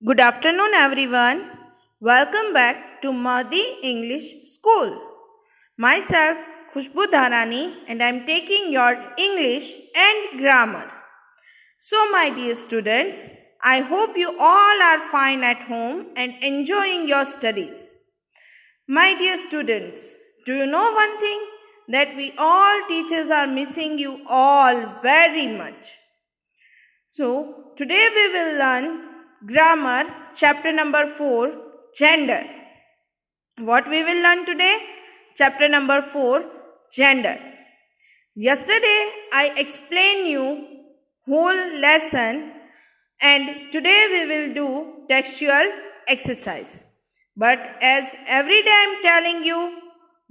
Good afternoon, everyone. Welcome back to Mahdi English School. Myself, Khushbu Dharani, and I am taking your English and grammar. So, my dear students, I hope you all are fine at home and enjoying your studies. My dear students, do you know one thing? That we all teachers are missing you all very much. So, today we will learn grammar chapter number 4, gender. What we will learn today? Chapter number 4, gender. Yesterday I explained you whole lesson and today we will do textual exercise. But as every day I am telling you,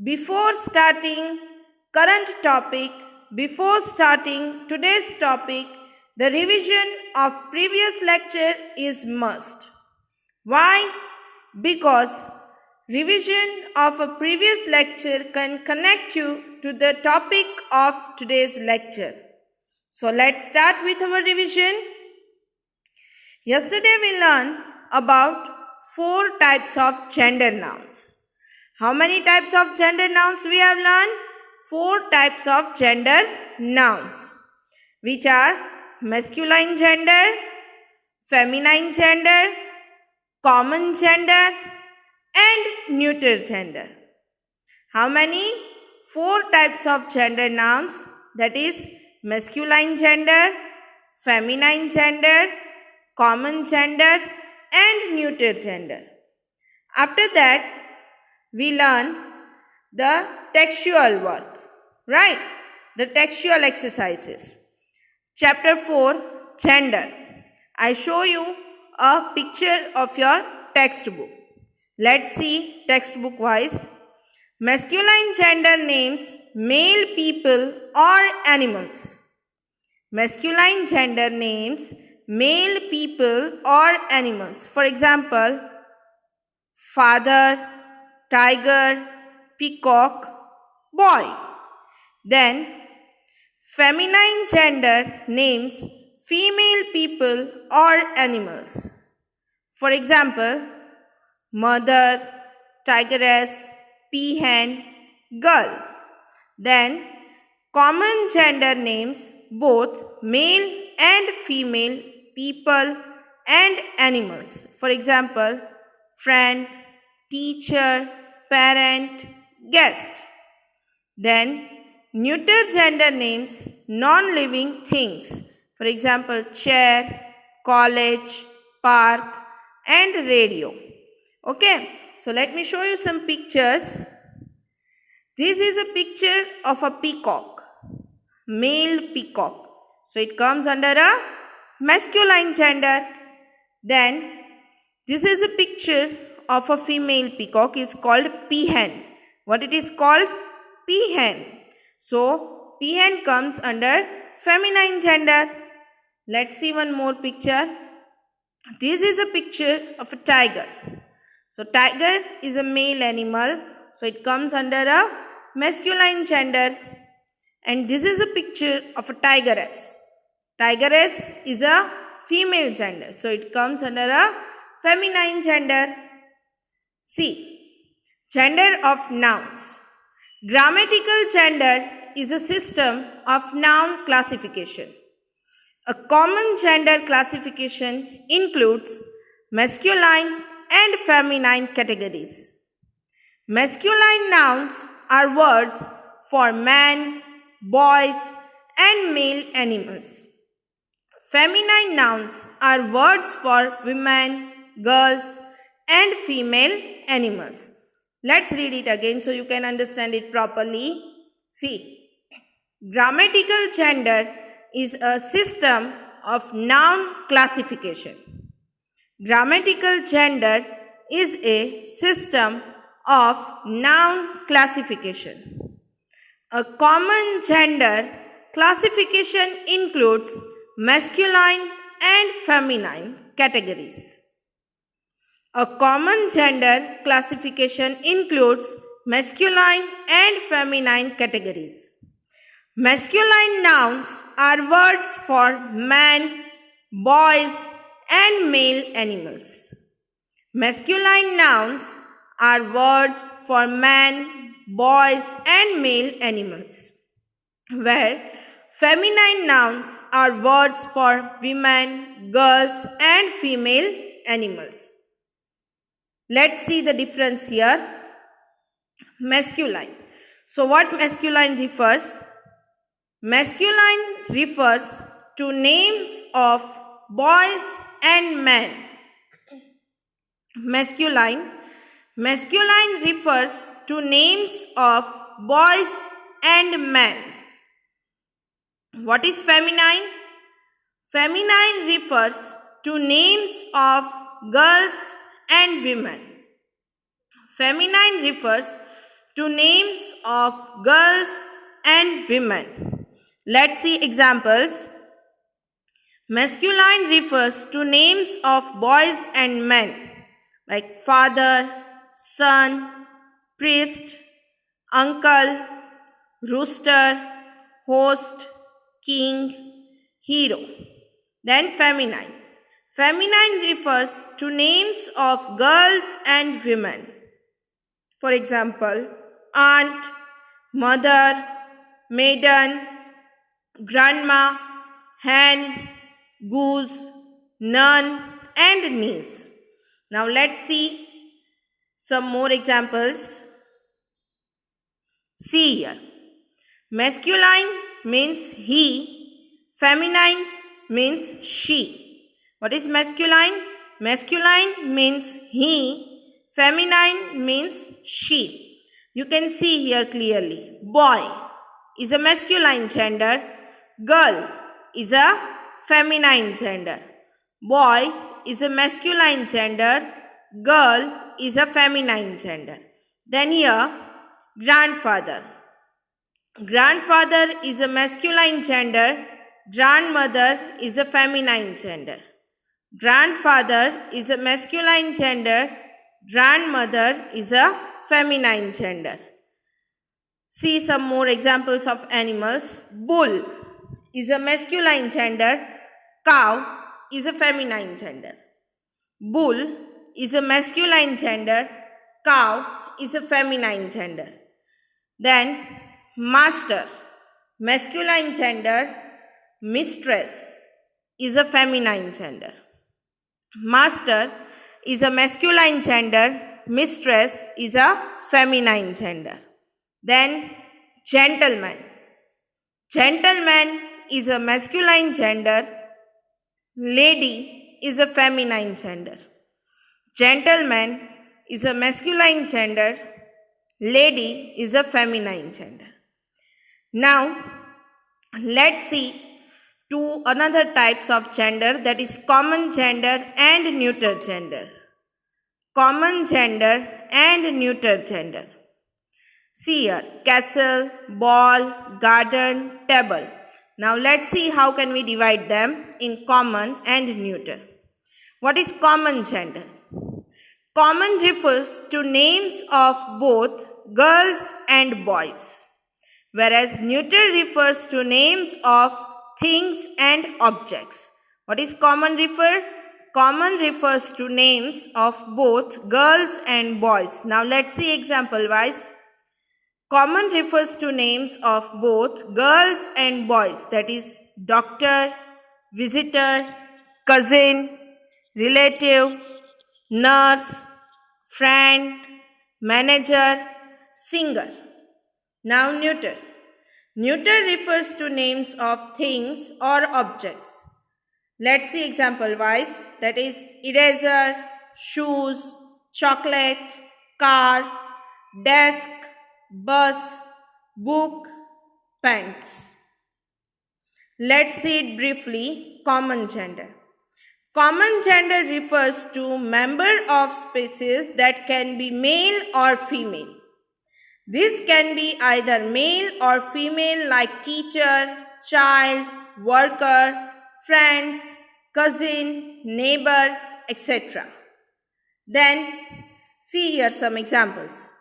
before starting current topic, before starting today's topic, the revision of previous lecture is must. Why? Because revision of a previous lecture can connect you to the topic of today's lecture. So let's start with our revision. Yesterday we learned about 4 types of gender nouns. How many types of gender nouns we have learned? 4 types of gender nouns, which are masculine gender, feminine gender, common gender, and neuter gender. How many? 4 types of gender nouns, that is masculine gender, feminine gender, common gender, and neuter gender. After that, we learn the textual work, right? The textual exercises. Chapter 4, gender. I show you a picture of your textbook. Let's see textbook wise. Masculine gender names male people or animals. Masculine gender names male people or animals. For example, father, tiger, peacock, boy. Then feminine gender names female people or animals. For example, mother, tigress, peahen, girl. Then common gender names both male and female people and animals. For example, friend, teacher, parent, guest. Then neuter gender names non-living things. For example, chair, college, park, and radio. Okay, so let me show you some pictures. This is a picture of a peacock, male peacock. So it comes under a masculine gender. Then this is a picture of a female peacock, is called peahen. What it is called? Peahen. So peahen comes under feminine gender. Let's see one more picture. This is a picture of a tiger. So tiger is a male animal, so it comes under a masculine gender. And this is a picture of a tigress. Tigress is a female gender, so it comes under a feminine gender. See, gender of nouns. Grammatical gender is a system of noun classification. A common gender classification includes masculine and feminine categories. Masculine nouns are words for men, boys, and male animals. Feminine nouns are words for women, girls, and female animals. Let's read it again so you can understand it properly. See, grammatical gender is a system of noun classification. Grammatical gender is a system of noun classification. A common gender classification includes masculine and feminine categories. A common gender classification includes masculine and feminine categories. Masculine nouns are words for men, boys, and male animals. Masculine nouns are words for men, boys, and male animals, where feminine nouns are words for women, girls, and female animals. Let's see the difference here. Masculine. So what masculine refers? Masculine refers to names of boys and men. Masculine refers to names of boys and men. What is feminine? Feminine refers to names of girls and women. Feminine refers to names of girls and women. Let's see examples. Masculine refers to names of boys and men, like father, son, priest, uncle, rooster, host, king, hero. Then feminine. Feminine refers to names of girls and women. For example, aunt, mother, maiden, grandma, hen, goose, nun, and niece. Now let's see some more examples. See here. Masculine means he, feminine means she. What is masculine? Masculine means he, feminine means she. You can see here clearly. Boy is a masculine gender, girl is a feminine gender. Boy is a masculine gender, girl is a feminine gender. Then here, grandfather. Grandfather is a masculine gender, grandmother is a feminine gender. Grandfather is a masculine gender, grandmother is a feminine gender. See some more examples of animals. Bull is a masculine gender, cow is a feminine gender. Bull is a masculine gender, cow is a feminine gender. Then master, masculine gender, mistress is a feminine gender. Master is a masculine gender, mistress is a feminine gender. Then gentleman. Gentleman is a masculine gender, lady is a feminine gender. Gentleman is a masculine gender, lady is a feminine gender. Now, let's see two another types of gender, that is common gender and neuter gender. Common gender and neuter gender. See here, castle, ball, garden, table. Now let's see how can we divide them in common and neuter. What is common gender? Common refers to names of both girls and boys, whereas neuter refers to names of things and objects. What is common refer? Common refers to names of both girls and boys. Now let's see example wise. Common refers to names of both girls and boys, that is doctor, visitor, cousin, relative, nurse, friend, manager, singer. Now neuter. Neuter refers to names of things or objects. Let's see example wise, that is eraser, shoes, chocolate, car, desk, bus, book, pants. Let's see it briefly. Common gender. Common gender refers to member of species that can be male or female. This can be either male or female, like teacher, child, worker, friends, cousin, neighbor, etc. Then see here some examples.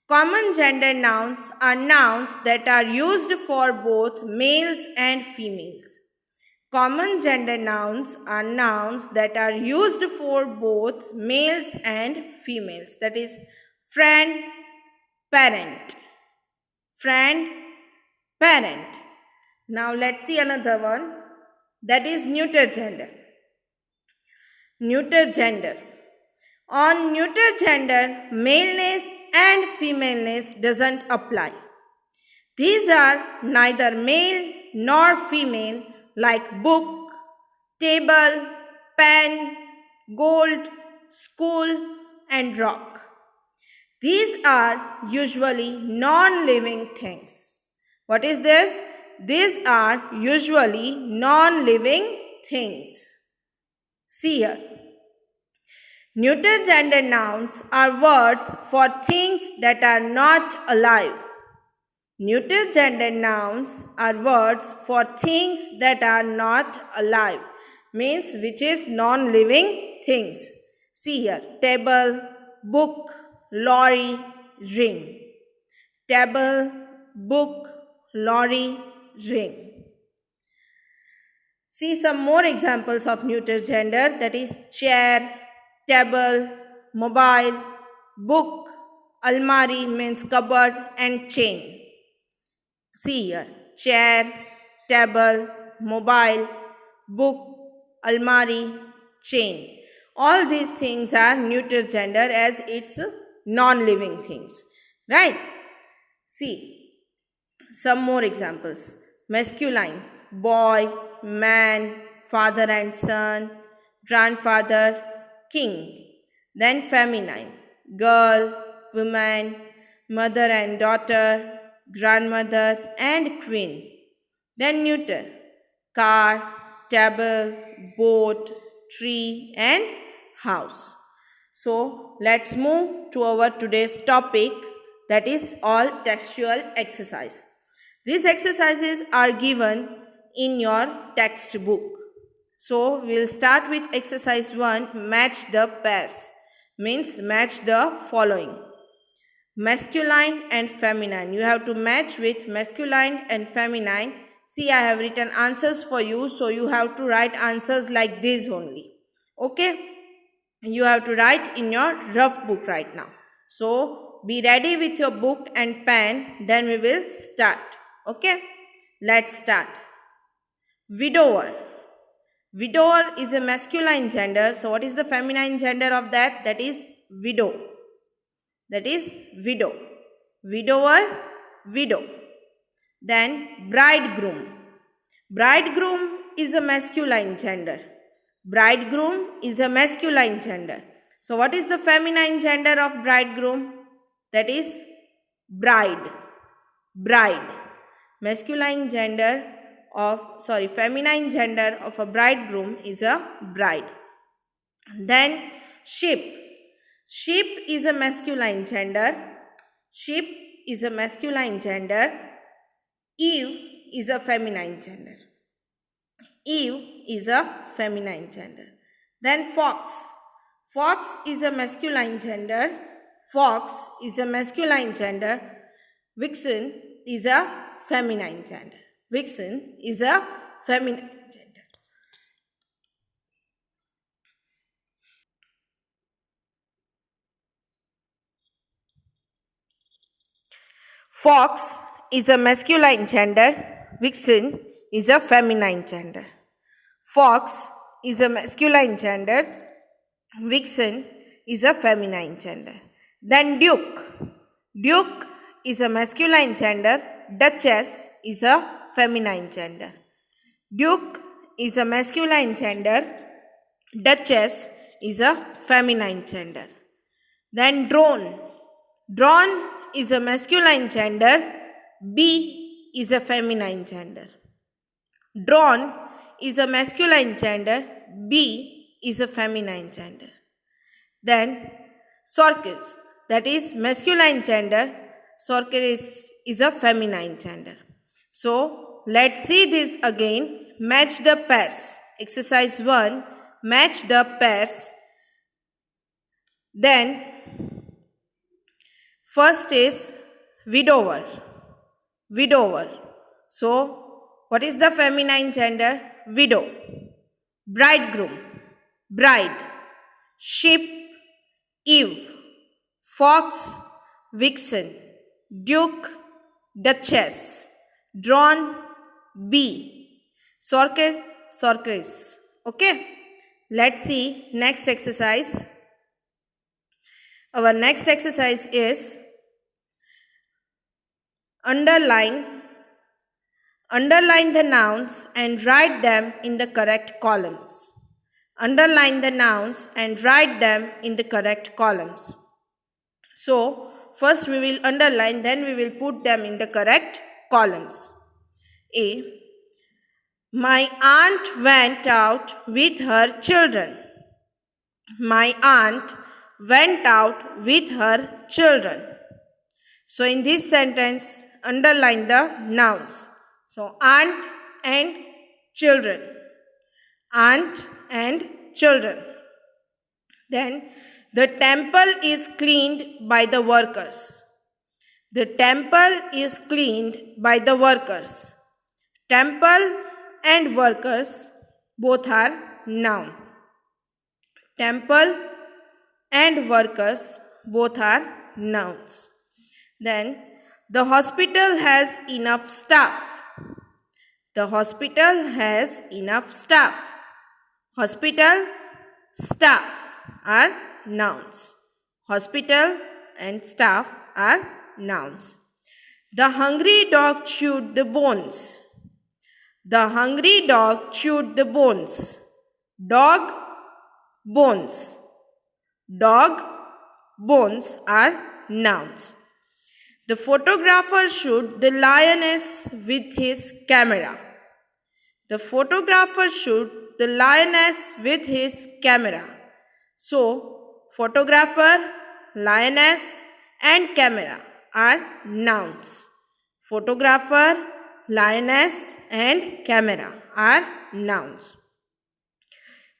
Common gender nouns are nouns that are used for both males and females. Common gender nouns are nouns that are used for both males and females. That is friend, parent. Friend, parent. Now let's see another one. That is neuter gender. Neuter gender. On neuter gender, maleness and femaleness doesn't apply. These are neither male nor female, like book, table, pen, gold, school, and rock. These are usually non-living things. What is this? These are usually non-living things. See here. Neuter gender nouns are words for things that are not alive. Neuter gender nouns are words for things that are not alive, means which is non-living things. See here, table, book, lorry, ring. Table, book, lorry, ring. See some more examples of neuter gender, that is chair, table, mobile, book, almari means cupboard, and chain. See here, chair, table, mobile, book, almari, chain. All these things are neuter gender as it's non-living things. Right? See, some more examples. Masculine, boy, man, father and son, grandfather, king. Then feminine, girl, woman, mother and daughter, grandmother and queen. Then neuter, car, table, boat, tree and house. So let's move to our today's topic, that is all textual exercise. These exercises are given in your textbook. So we'll start with exercise 1, match the pairs, means match the following. Masculine and feminine. You have to match with masculine and feminine. See, I have written answers for you, so you have to write answers like this only. Okay? You have to write in your rough book right now. So, be ready with your book and pen, then we will start. Okay? Let's start. Widower. Widower is a masculine gender. So, what is the feminine gender of that? That is widow. That is widow. Widower, widow. Then bridegroom. Bridegroom is a masculine gender. Bridegroom is a masculine gender. So what is the feminine gender of bridegroom? That is bride. Bride. Feminine gender of a bridegroom is a bride. Then ship. Sheep is a masculine gender. Sheep is a masculine gender. Eve is a feminine gender. Eve is a feminine gender. Then fox. Fox is a masculine gender. Fox is a masculine gender. Vixen is a feminine gender. Vixen is a feminine gender. Fox is a masculine gender. Vixen is a feminine gender. Fox is a masculine gender. Vixen is a feminine gender. Then duke. Duke is a masculine gender. Duchess is a feminine gender. Duke is a masculine gender. Duchess is a feminine gender. Then drone. Drone is a masculine gender. Bee is a feminine gender. Drone is a masculine gender. Bee is a feminine gender. Then sorceress, that is masculine gender. Sorceress is a feminine gender. So let's see this again. Match the pairs. Exercise 1. Match the pairs. Then first is widower. Widower. So what is the feminine gender? widow, bridegroom, bride, ship, Eve, fox, vixen, duke, duchess, drone, bee, sorcer, sorceress. Okay, let's see next exercise. Our next exercise is underline the nouns and write them in the correct columns. Underline the nouns and write them in the correct columns. So, first we will underline, then we will put them in the correct columns. A. My aunt went out with her children. My aunt went out with her children. So, in this sentence, underline the nouns. So, aunt and children. Aunt and children. Then, the temple is cleaned by the workers. The temple is cleaned by the workers. Temple and workers both are noun. Temple and workers both are nouns. Then, the hospital has enough staff. The hospital has enough staff. Hospital, staff are nouns. Hospital and staff are nouns. The hungry dog chewed the bones. The hungry dog chewed the bones. Dog, bones. Dog, bones are nouns. The photographer shot the lioness with his camera. The photographer shot the lioness with his camera. So, photographer, lioness and camera are nouns. Photographer, lioness and camera are nouns.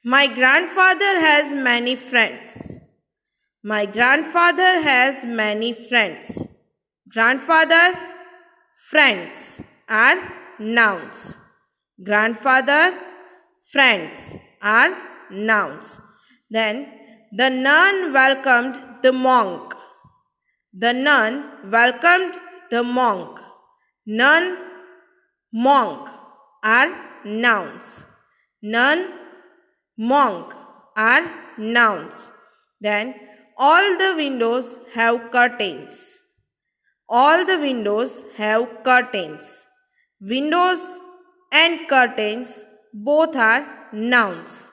My grandfather has many friends. My grandfather has many friends. Grandfather, friends are nouns. Grandfather, friends are nouns. Then, the nun welcomed the monk. The nun welcomed the monk. Nun, monk are nouns. Nun, monk are nouns. Then, all the windows have curtains. All the windows have curtains. Windows and curtains both are nouns.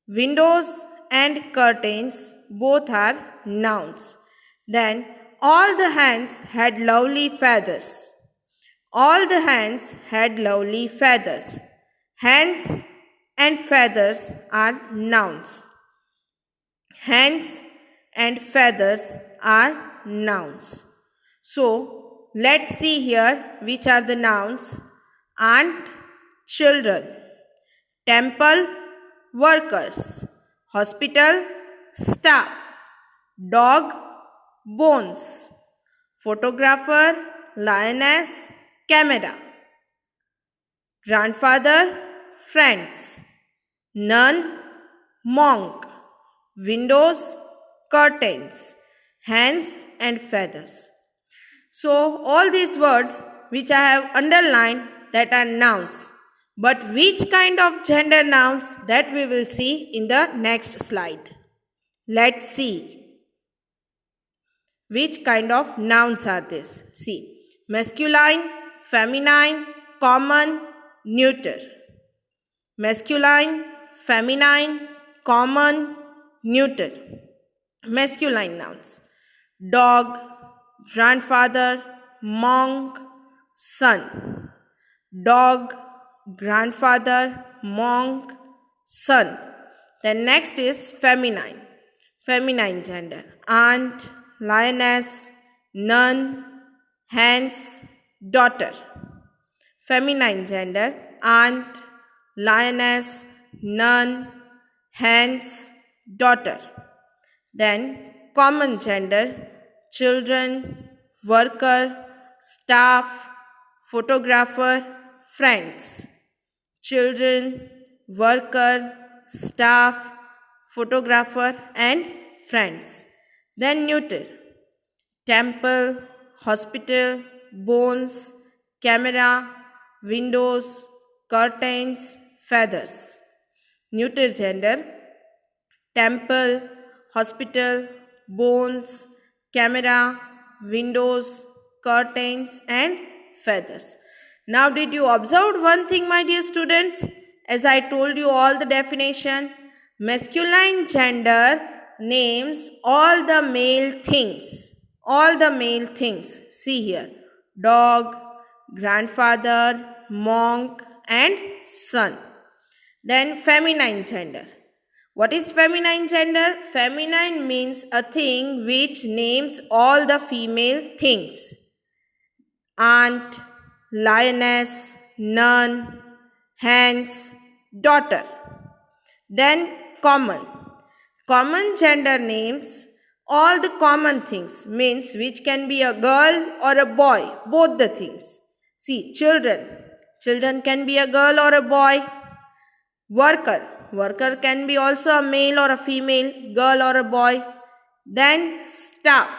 Windows and curtains both are nouns. Then, all the hens had lovely feathers. All the hens had lovely feathers. Hens and feathers are nouns. Hens and feathers are nouns. So, let's see here which are the nouns. Aunt, children. Temple, workers. Hospital, staff. Dog, bones. Photographer, lioness, camera. Grandfather, friends. Nun, monk. Windows, curtains. Hens and feathers. So, all these words which I have underlined, that are nouns. But which kind of gender nouns, that we will see in the next slide. Let's see. Which kind of nouns are this? See. Masculine, feminine, common, neuter. Masculine, feminine, common, neuter. Masculine nouns. Dog, grandfather, monk, son. Dog, grandfather, monk, son. Then next is feminine. Feminine gender. Aunt, lioness, nun, hens, daughter. Feminine gender. Aunt, lioness, nun, hens, daughter. Then common gender. Children, worker, staff, photographer, friends. children, worker, staff, photographer, and friends. Then neuter. Temple, hospital, bones, camera, windows, curtains, feathers. Neuter gender. Temple, hospital, bones, camera, windows, curtains, and feathers. Now, did you observe one thing, my dear students? As I told you all the definition, masculine gender names all the male things. All the male things. See here. Dog, grandfather, monk, and son. Then feminine gender. What is feminine gender? Feminine means a thing which names all the female things. Aunt, lioness, nun, hens, daughter. Then common. Common gender names all the common things, means which can be a girl or a boy, both the things. See, children. Children can be a girl or a boy. Worker. Worker can be also a male or a female, girl or a boy. Then staff.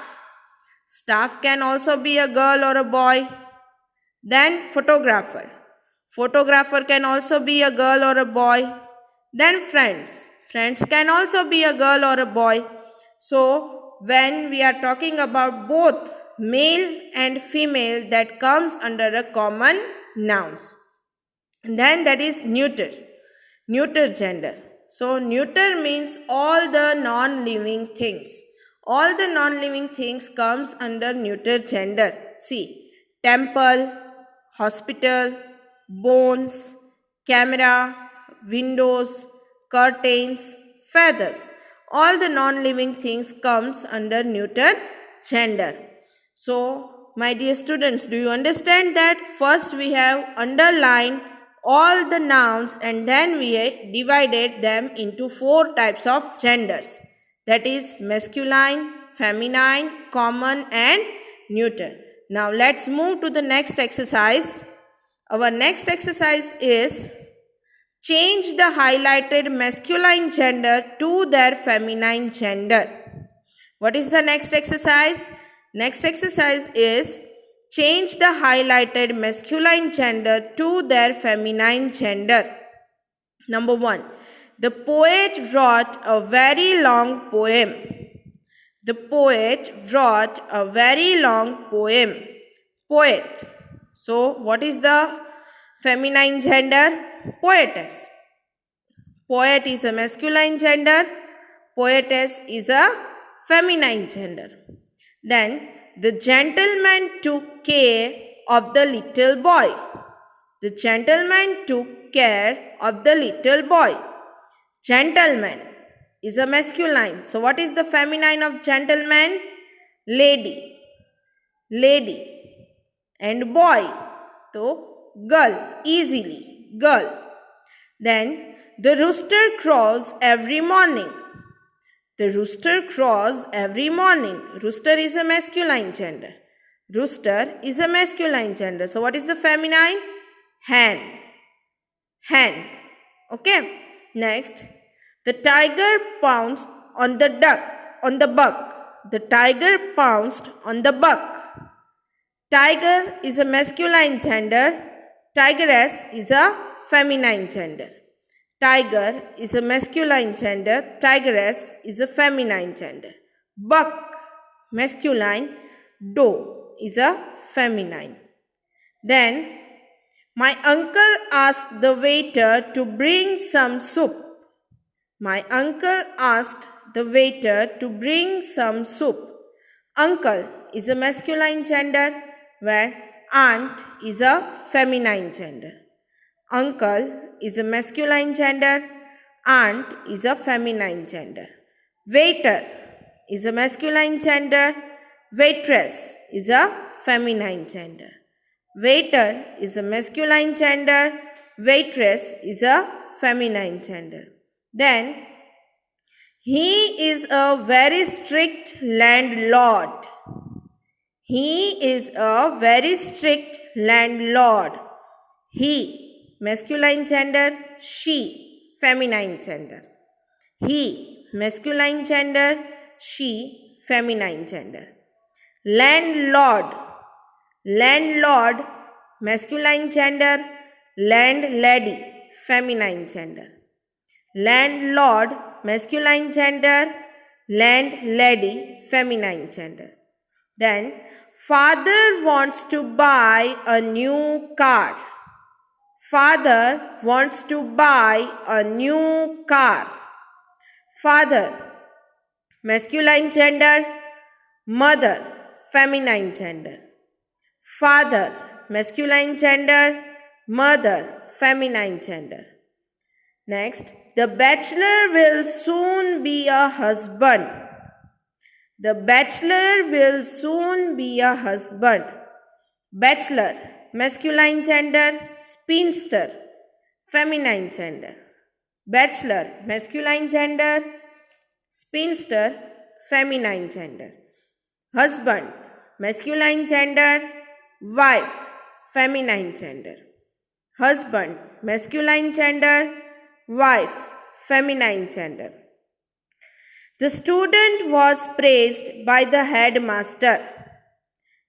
Staff can also be a girl or a boy. Then photographer. Photographer can also be a girl or a boy. Then friends. Friends can also be a girl or a boy. So, when we are talking about both male and female, that comes under a common nouns. And then that is neuter. Neuter gender. So, neuter means all the non-living things. All the non-living things comes under neuter gender. See, temple, hospital, bones, camera, windows, curtains, feathers. All the non-living things comes under neuter gender. So, my dear students, do you understand that? First we have underlined all the nouns and then we divided them into 4 types of genders. That is masculine, feminine, common and neuter. Now let's move to the next exercise. Our next exercise is change the highlighted masculine gender to their feminine gender. What is the next exercise? Next exercise is change the highlighted masculine gender to their feminine gender. Number 1. The poet wrote a very long poem. The poet wrote a very long poem. Poet. So, what is the feminine gender? Poetess. Poet is a masculine gender. Poetess is a feminine gender. Then, the gentleman took care of the little boy. The gentleman took care of the little boy. Gentleman is a masculine. So, what is the feminine of gentleman? Lady. Lady. And boy. So, girl. Easily. Girl. Then, the rooster crows every morning. The rooster crows every morning. Rooster is a masculine gender. Rooster is a masculine gender. So, what is the feminine? Hen. Hen. Okay. Next, the tiger pounced on the buck. The tiger pounced on the buck. Tiger is a masculine gender. Tigress is a feminine gender. Tiger is a masculine gender. Tigress is a feminine gender. Buck, masculine. Doe is a feminine. Then, my uncle asked the waiter to bring some soup. My uncle asked the waiter to bring some soup. Uncle is a masculine gender, where aunt is a feminine gender. Uncle is a masculine gender. Aunt is a feminine gender. Waiter is a masculine gender. Waitress is a feminine gender. Waiter is a masculine gender. Waitress is a feminine gender. Then, he is a very strict landlord. He is a very strict landlord. He masculine gender, she, feminine gender. He, masculine gender, she, feminine gender. Landlord, landlord, masculine gender, landlady, feminine gender. Landlord, masculine gender, landlady, feminine gender. Then, father wants to buy a new car. Father wants to buy a new car. Father, masculine gender, mother, feminine gender. Father, masculine gender, mother, feminine gender. Next, the bachelor will soon be a husband. The bachelor will soon be a husband. Bachelor, masculine gender, spinster, feminine gender. Bachelor, masculine gender, spinster, feminine gender. Husband, masculine gender, wife, feminine gender. Husband, masculine gender, wife, feminine gender. The student was praised by the headmaster.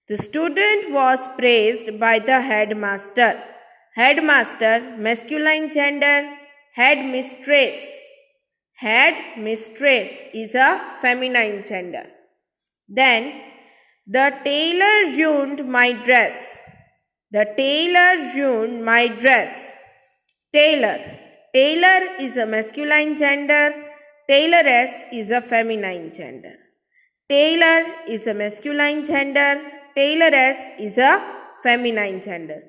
The student was praised by the headmaster. Headmaster, masculine gender, headmistress. Headmistress is a feminine gender. Then, the tailor ruined my dress. The tailor ruined my dress. Tailor. Tailor is a masculine gender. Tailoress is a feminine gender. Tailor is a masculine gender. Tailoress is a feminine gender.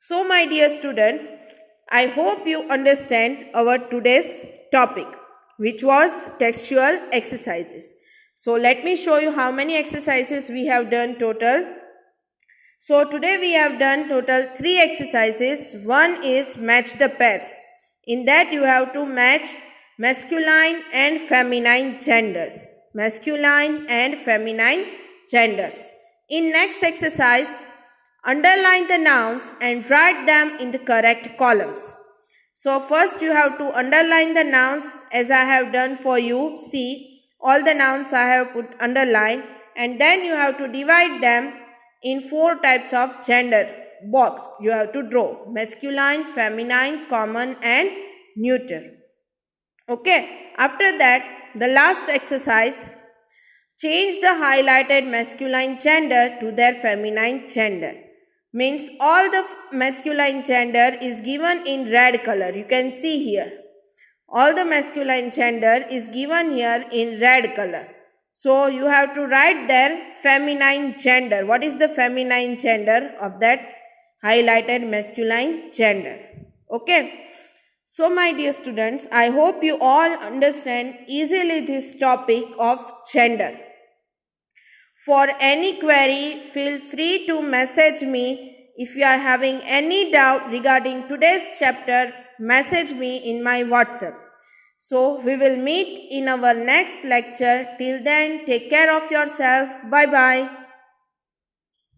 So, my dear students, I hope you understand our today's topic, which was textual exercises. So, let me show you how many exercises we have done total. So, today we have done total 3 exercises. One is match the pairs. In that you have to match masculine and feminine genders. Masculine and feminine genders. In next exercise, underline the nouns and write them in the correct columns. So, first you have to underline the nouns as I have done for you. See, all the nouns I have put underline, and then you have to divide them in 4 types of gender box. You have to draw masculine, feminine, common and neuter. Okay, after that, the last exercise, change the highlighted masculine gender to their feminine gender. Means all the masculine gender is given in red color. You can see here. All the masculine gender is given here in red color. So, you have to write their feminine gender. What is the feminine gender of that highlighted masculine gender? Okay. So, my dear students, I hope you all understand easily this topic of gender. For any query, feel free to message me. If you are having any doubt regarding today's chapter, message me in my WhatsApp. So, we will meet in our next lecture. Till then, take care of yourself. Bye-bye.